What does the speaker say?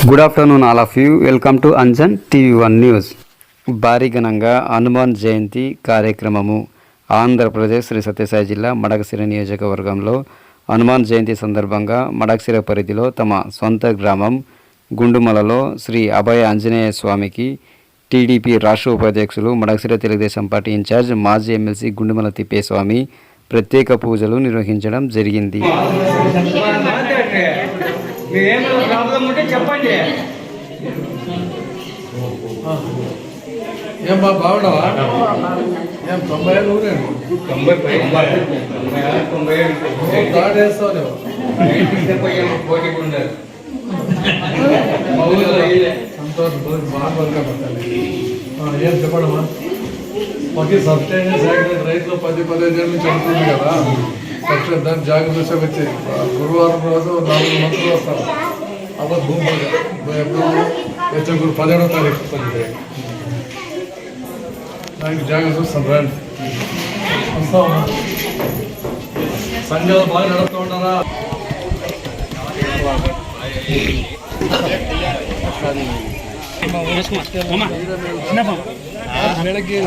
Good afternoon all of you. Welcome to Anjan TV one news. భారీ ఘనంగా హనుమాన్ జయంతి కార్యక్రమము. ఆంధ్రప్రదేశ్ శ్రీ సత్యసాయి జిల్లా మడకశిర నియోజకవర్గంలో హనుమాన్ జయంతి సందర్భంగా మడకశిర పరిధిలో తమ సొంత గ్రామం గుండుమలలో శ్రీ అభయ ఆంజనేయ స్వామికి టీడీపీ రాష్ట్ర ఉపాధ్యక్షులు మడకశిర తెలుగుదేశం పార్టీ ఇన్ఛార్జ్ మాజీ ఎమ్మెల్సీ గుండుమల తిప్పేస్వామి ప్రత్యేక పూజలు నిర్వహించడం జరిగింది. ఏం బాగున్నావా? ఏం 90 ఊరేండి 90 దాడేస్తావు సంతోషం బాగా పడతాను. ఏం చెప్పడమా? మాకు సబ్స్టేషన్స్ యాక్సిడెంట్ రైతులు 10-15 ఏళ్ళ నుంచి అనుకుంది కదా. సబ్స్టేషన్ దాన్ని జాగ్రత్త వచ్చి గురువారం రోజు 4 మంత్రులు వస్తారు. అప్పుడు భూమి ఎప్పుడు 17వ తారీఖు వస్తుంది. దానికి జాగ్రత్త వస్తాను. రండి వస్తామా? సంఘాలు బాగా నడుస్తూ ఉంటారా? ಬೆಳಗ್ಗೆ